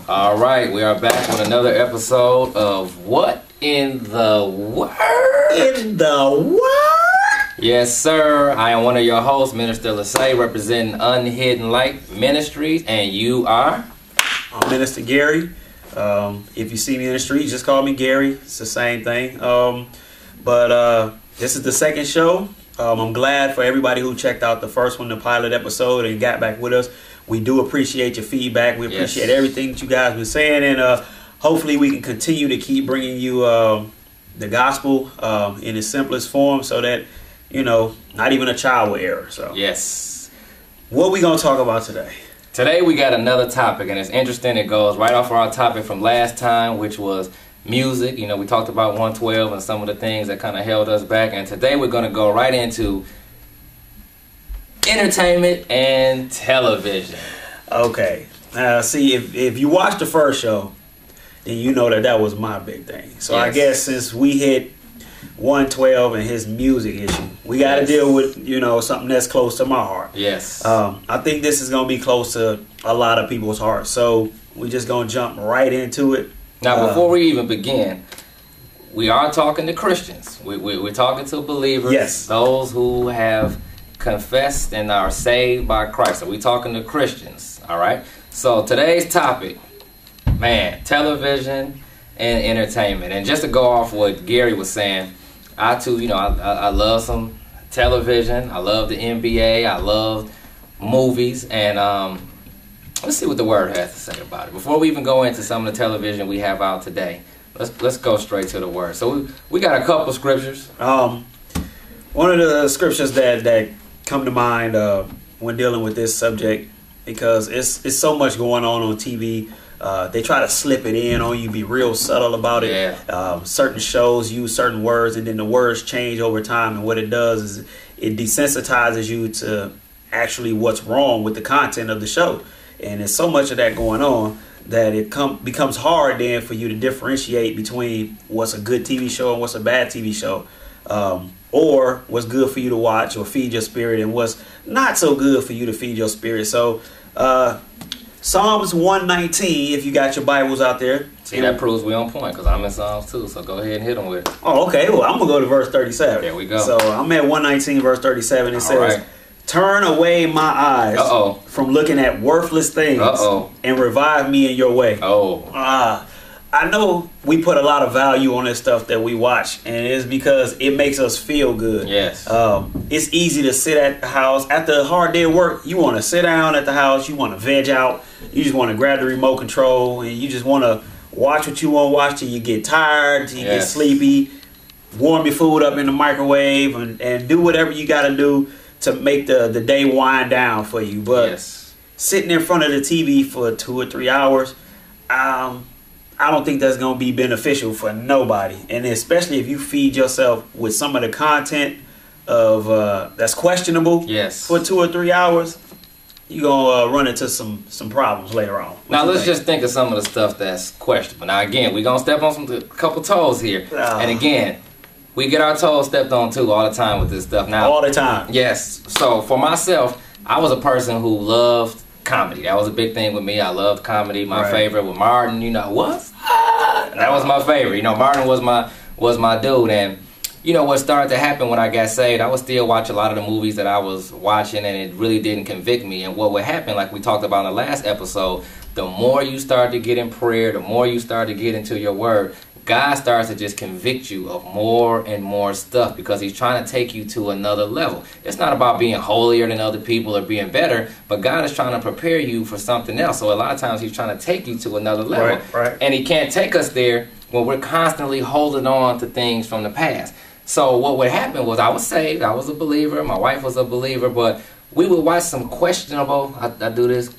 All right, we are back with another episode of What in the Word? In the Word? Yes, sir. I am one of your hosts, Minister Lasay, representing Unhidden Light Ministries, and you are? I'm Minister Gary. If you see me in the street, just call me Gary. It's the same thing. But this is the second show. I'm glad for everybody who checked out the first one, the pilot episode, and got back with us. We do appreciate your feedback. We appreciate everything that you guys been saying, and hopefully we can continue to keep bringing you the gospel in its simplest form, so that not even a child will err. So yes, what we gonna talk about today? Today we got another topic, and it's interesting. It goes right off of our topic from last time, which was music. We talked about 112 and some of the things that kind of held us back, and today we're gonna go right into entertainment and television. Okay. See, if you watched the first show, then you know that was my big thing. So yes. I guess since we hit 112 and his music issue, we got to deal with, something that's close to my heart. Yes. I think this is going to be close to a lot of people's hearts. So we just going to jump right into it. Now, before we even begin, we are talking to Christians. We're talking to believers. Yes. Those who have confessed and are saved by Christ. So we're talking to Christians, all right? So today's topic, man, television and entertainment. And just to go off what Gary was saying, I too, I love some television. I love the NBA. I love movies. And let's see what the Word has to say about it. Before we even go into some of the television we have out today, let's go straight to the Word. So we got a couple scriptures. One of the scriptures that come to mind when dealing with this subject, because it's so much going on TV. They try to slip it in on you, be real subtle about it. Yeah. Certain shows use certain words, and then the words change over time, and what it does is it desensitizes you to actually what's wrong with the content of the show. And there's so much of that going on that it becomes hard then for you to differentiate between what's a good TV show and what's a bad TV show. Or what's good for you to watch or feed your spirit, and what's not so good for you to feed your spirit. So Psalms 119, if you got your Bibles out there. See, that proves we on point, because I'm in Psalms too, so go ahead and hit them with it. Oh, okay. Well, I'm going to go to verse 37. There we go. So I'm at 119, verse 37. It says, right. Turn away my eyes from looking at worthless things and revive me in your way. I know we put a lot of value on this stuff that we watch, and it's because it makes us feel good. Yes. It's easy to sit at the house after a hard day of work. You want to sit down at the house. You want to veg out. You just want to grab the remote control, and you just want to watch what you want to watch till you get tired, till you get sleepy. Warm your food up in the microwave, and do whatever you got to do to make the day wind down for you. But sitting in front of the TV for 2 or 3 hours, I don't think that's going to be beneficial for nobody. And especially if you feed yourself with some of the content of that's questionable for 2 or 3 hours, you're going to run into some problems later on. Now, let's just think of some of the stuff that's questionable. Now, again, we're going to step on a couple toes here. And again, we get our toes stepped on too all the time with this stuff. Now, all the time. Yes. So for myself, I was a person who loved comedy. That was a big thing with me. I loved comedy. My favorite was Martin. That was my favorite. Martin was my dude. And what started to happen when I got saved, I would still watch a lot of the movies that I was watching, and it really didn't convict me. And what would happen, like we talked about in the last episode, the more you start to get in prayer, the more you start to get into your word, God starts to just convict you of more and more stuff, because he's trying to take you to another level. It's not about being holier than other people or being better, but God is trying to prepare you for something else. So a lot of times he's trying to take you to another level. Right. And he can't take us there when we're constantly holding on to things from the past. So what would happen was, I was saved, I was a believer, my wife was a believer, but we would watch some questionable, I do this,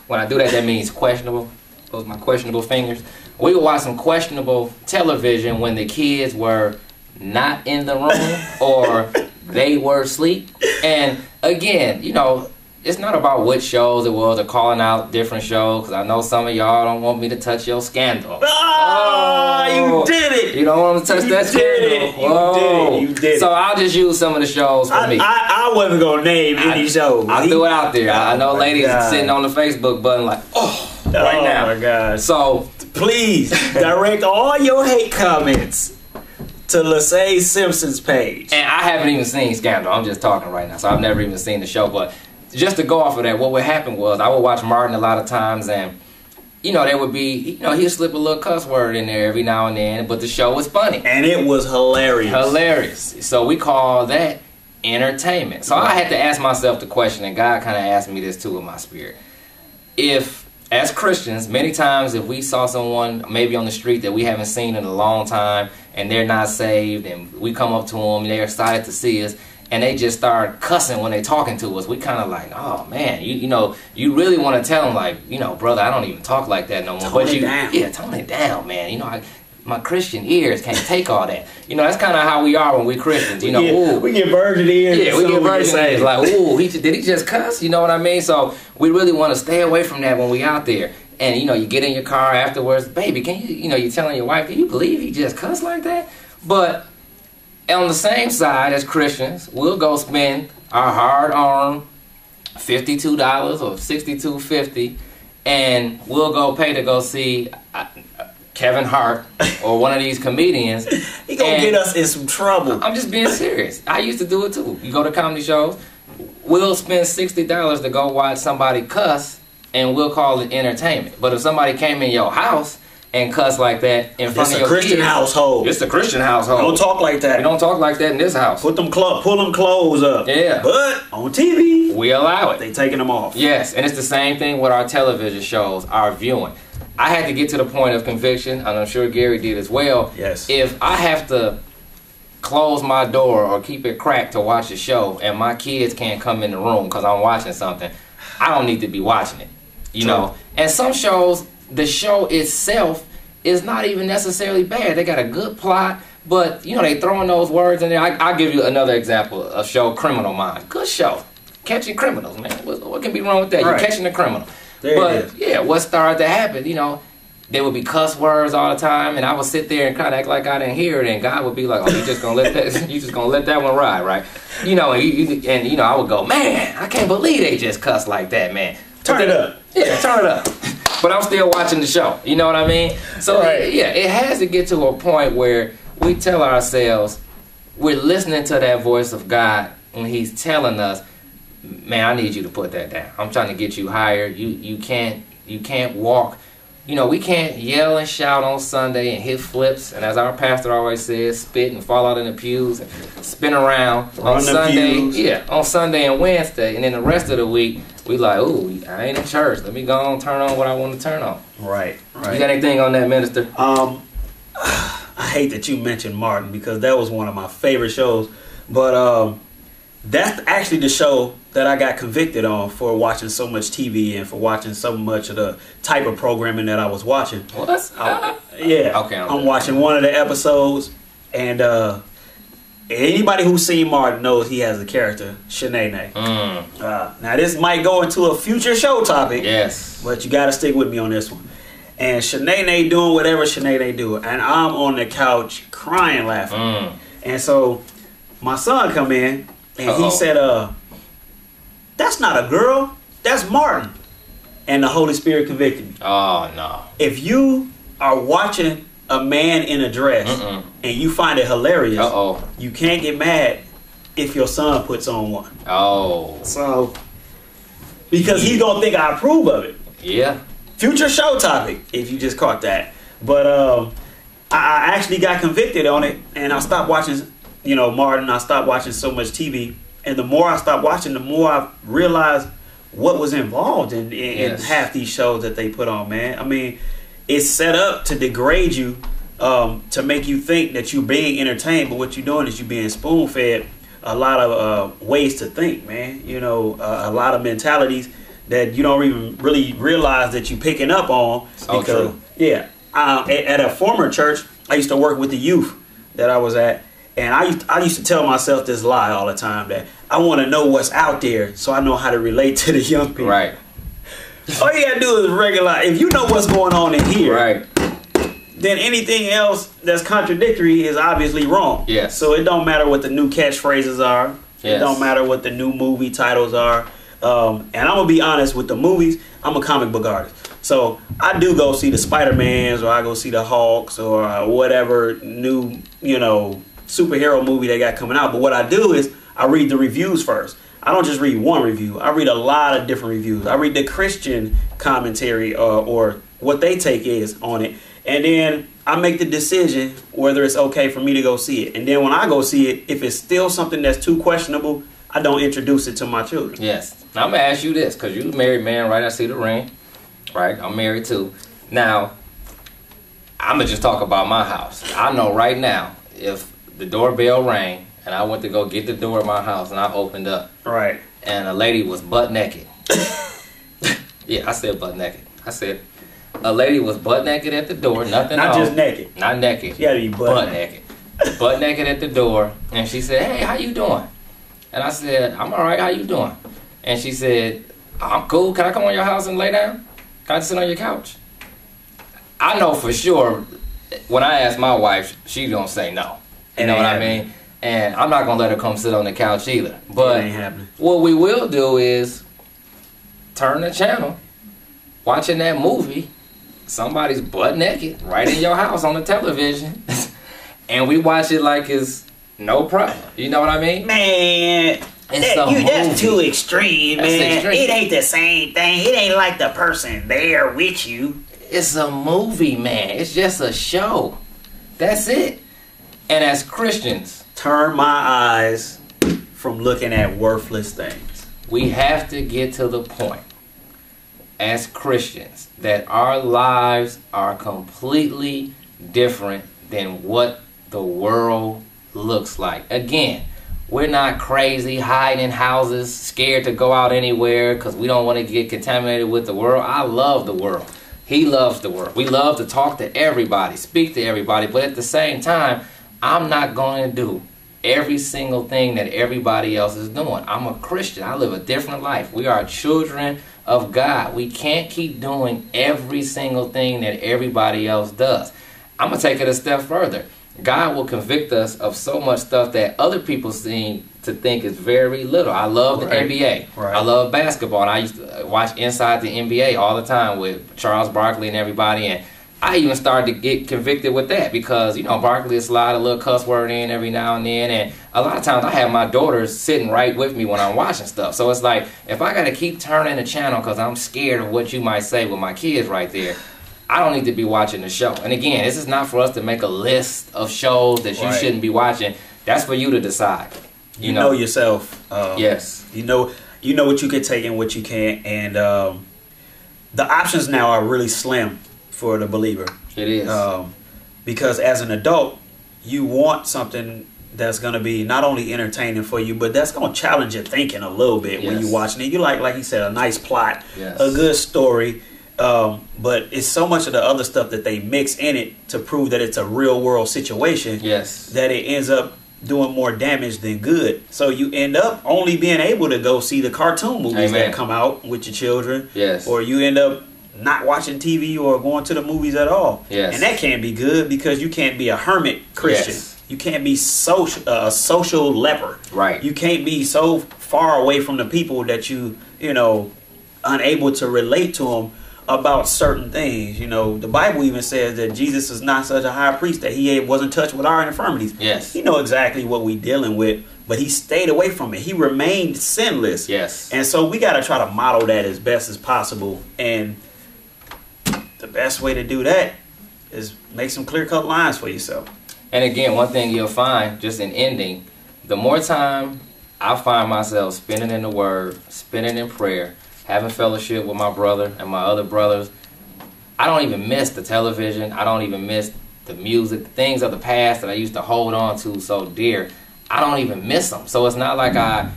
when I do that, that means questionable, those are my questionable fingers. We would watch some questionable television when the kids were not in the room or they were asleep. And again, it's not about what shows it was or calling out different shows, because I know some of y'all don't want me to touch your scandal. You did it. You don't want to touch that scandal. You did it. So I'll just use some of the shows for me. I wasn't going to name any shows. I threw it out there. I know ladies sitting on the Facebook button like, right now. Oh my God. So please direct all your hate comments to Lasay Simpson's page. And I haven't even seen Scandal. I'm just talking right now, so I've never even seen the show. But just to go off of that, what would happen was I would watch Martin a lot of times, and there would be, he'd slip a little cuss word in there every now and then, but the show was funny. And it was hilarious. Hilarious. So we call that entertainment. So I had to ask myself the question, and God kind of asked me this too in my spirit. If, as Christians, many times if we saw someone maybe on the street that we haven't seen in a long time, and they're not saved, and we come up to them, and they're excited to see us, and they just start cussing when they're talking to us, we kind of like, oh man, you really want to tell them like, brother, I don't even talk like that no more. Tone it down. Yeah, tone it down, man. My Christian ears can't take all that. That's kind of how we are when we're Christians. We get virgin ears. Yeah, we get virgin ears. Like, ooh, did he just cuss? You know what I mean? So we really want to stay away from that when we out there. And you get in your car afterwards, baby, can you're telling your wife, can you believe he just cussed like that? But on the same side as Christians, we'll go spend our hard-earned $52 or $62.50, and we'll go pay to go see Kevin Hart or one of these comedians. He gonna get us in some trouble. I'm just being serious. I used to do it too. You go to comedy shows, we'll spend $60 to go watch somebody cuss, and we'll call it entertainment. But if somebody came in your house and cuss like that in front of your kids, it's a Christian household. It's a Christian household. Don't talk like that. We don't talk like that in this house. Pull them clothes up. Yeah. But on TV, we allow it. They taking them off. Yes, and it's the same thing with our television shows, our viewing. I had to get to the point of conviction, and I'm sure Gary did as well. Yes. If I have to close my door or keep it cracked to watch a show, and my kids can't come in the room because I'm watching something, I don't need to be watching it. You know? And some shows, the show itself is not even necessarily bad. They got a good plot, but, they throwing those words in there. I'll give you another example, a show, Criminal Minds. Good show. Catching criminals, man. What can be wrong with that? Right. You're catching a criminal. But yeah, what started to happen, there would be cuss words all the time, and I would sit there and kind of act like I didn't hear it, and God would be like, "Oh, you just gonna let that one ride, right?" And I would go, "Man, I can't believe they just cuss like that, man." Turn it up. Yeah, turn it up. But I'm still watching the show. You know what I mean? So it has to get to a point where we tell ourselves we're listening to that voice of God when He's telling us, man, I need you to put that down. I'm trying to get you higher. You can't walk. We can't yell and shout on Sunday and hit flips, and as our pastor always says, spit and fall out in the pews and spin around on Sunday. Yeah, on Sunday and Wednesday, and then the rest of the week we like, ooh, I ain't in church. Let me go and turn on what I want to turn on. Right. You got anything on that, Minister? I hate that you mentioned Martin because that was one of my favorite shows, but that's actually the show that I got convicted on for watching so much TV and for watching so much of the type of programming that I was watching. What? Yeah. Okay. I'm watching one of the episodes, and anybody who's seen Martin knows he has a character, Shanae. Now this might go into a future show topic. Yes. But you got to stick with me on this one. And Shanae doing whatever Shanae do, and I'm on the couch crying, laughing. And so my son come in. And he said, that's not a girl, that's Martin. And the Holy Spirit convicted me. Oh, no. If you are watching a man in a dress and you find it hilarious, you can't get mad if your son puts on one. Oh. So, because he's going to think I approve of it. Yeah. Future show topic, if you just caught that. But I actually got convicted on it, and I stopped watching Martin. I stopped watching so much TV, and the more I stopped watching, the more I realized what was involved in half these shows that they put on, man. I mean, it's set up to degrade you, to make you think that you're being entertained, but what you're doing is you're being spoon-fed a lot of ways to think, man. A lot of mentalities that you don't even really realize that you're picking up on. So true. Yeah. At a former church, I used to work with the youth that I was at. And I used to tell myself this lie all the time, that I want to know what's out there so I know how to relate to the young people. Right. All you got to do is regular. If you know what's going on in here, right, then anything else that's contradictory is obviously wrong. Yes. So it don't matter what the new catchphrases are. Yes. It don't matter what the new movie titles are. And I'm going to be honest with the movies. I'm a comic book artist. So I do go see the Spider-Mans, or I go see the Hulks, or whatever new, superhero movie they got coming out. But what I do is I read the reviews first. I don't just read one review. I read a lot of different reviews. I read the Christian commentary or what they take is on it. And then I make the decision whether it's okay for me to go see it. And then when I go see it, if it's still something that's too questionable, I don't introduce it to my children. Yes. Now I'm going to ask you this, because you're a married man, right? I see the ring. Right? I'm married too. Now, I'm going to just talk about my house. I know right now, if the doorbell rang and I went to go get the door of my house and I opened up. Right. And a lady was butt naked. Yeah, I said butt naked. I said a lady was butt naked at the door, nothing Not on. just naked. Not naked. She had to be butt naked. Butt naked at the door. And she said, hey, how you doing? And I said, I'm all right, how you doing? And she said, I'm cool. Can I come on your house and lay down? Can I sit on your couch? I know for sure when I ask my wife, she gonna say no. You know what I mean? And I'm not gonna let her come sit on the couch either. But it ain't happening. What we will do is turn the channel, watching that movie, somebody's butt naked right in your house on the television, and we watch it like it's no problem. You know what I mean? Man, that's too extreme, man. It ain't the same thing. It ain't like the person there with you. It's a movie, man. It's just a show. That's it. And as Christians, turn my eyes from looking at worthless things. We have to get to the point as Christians that our lives are completely different than what the world looks like. Again, we're not crazy, hiding in houses, scared to go out anywhere because we don't want to get contaminated with the world. I love the world. He loves the world. We love to talk to everybody, speak to everybody, but at the same time, I'm not going to do every single thing that everybody else is doing. I'm a Christian. I live a different life. We are children of God. We can't keep doing every single thing that everybody else does. I'm going to take it a step further. God will convict us of so much stuff that other people seem to think is very little. I love the NBA. Right. I love basketball. And I used to watch Inside the NBA all the time with Charles Barkley and everybody. And I even started to get convicted with that because, Barkley will slide a little cuss word in every now and then. And a lot of times I have my daughters sitting right with me when I'm watching stuff. So it's like, if I got to keep turning the channel because I'm scared of what you might say with my kids right there, I don't need to be watching the show. And again, this is not for us to make a list of shows that you shouldn't be watching. That's for you to decide. You know yourself. Yes. You know what you can take and what you can't. And the options now are really slim for the believer. It is. Because as an adult, you want something that's going to be not only entertaining for you, but that's going to challenge your thinking a little bit when you're watching it. You like you said, a nice plot, a good story. But it's so much of the other stuff that they mix in it to prove that it's a real world situation that it ends up doing more damage than good. So you end up only being able to go see the cartoon movies that come out with your children. Or you end up not watching TV or going to the movies at all. And that can't be good because you can't be a hermit Christian. You can't be a social leper. You can't be so far away from the people that you unable to relate to them about certain things. The Bible even says that Jesus is not such a high priest that he wasn't touched with our infirmities. He know exactly what we dealing with, but he stayed away from it. He remained sinless. And so we got to try to model that as best as possible. And the best way to do that is make some clear-cut lines for yourself. And again, one thing you'll find, just in ending, the more time I find myself spending in the Word, spending in prayer, having fellowship with my brother and my other brothers, I don't even miss the television. I don't even miss the music, the things of the past that I used to hold on to so dear. I don't even miss them. So it's not like I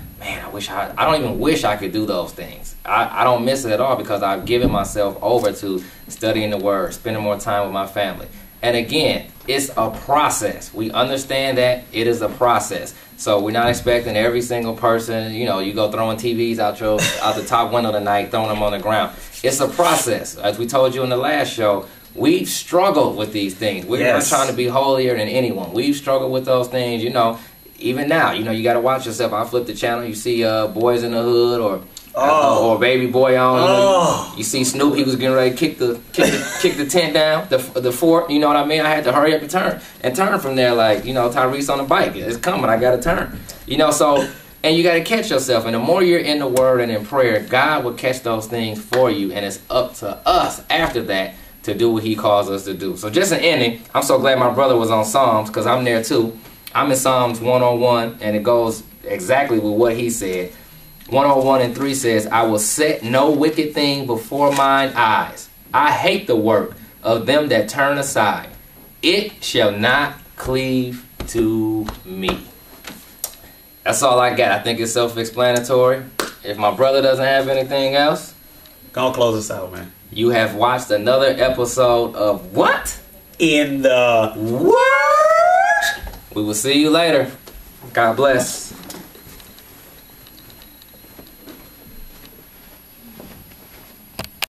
don't even wish I could do those things. I don't miss it at all because I've given myself over to studying the Word, spending more time with my family. And again, it's a process. We understand that it is a process. So we're not expecting every single person, you go throwing TVs out the top window tonight, throwing them on the ground. It's a process. As we told you in the last show, we've struggled with these things. We're not trying to be holier than anyone. We've struggled with those things, even now. You got to watch yourself. I flip the channel, you see Boys in the Hood or or Baby Boy on. Oh. You see Snoop, he was getting ready to kick the tent down, the fort. You know what I mean? I had to hurry up and turn from there, like, you know, Tyrese on the bike. It's coming. I got to turn. You know, so, and you got to catch yourself. And the more you're in the Word and in prayer, God will catch those things for you. And it's up to us after that to do what He calls us to do. So just an ending. I'm so glad my brother was on Psalms, because I'm there too. I'm in Psalms 101, and it goes exactly with what he said. 101:3 says, I will set no wicked thing before mine eyes. I hate the work of them that turn aside. It shall not cleave to me. That's all I got. I think it's self-explanatory. If my brother doesn't have anything else, gonna close us out, man. You have watched another episode of what? In the What? We will see you later. God bless.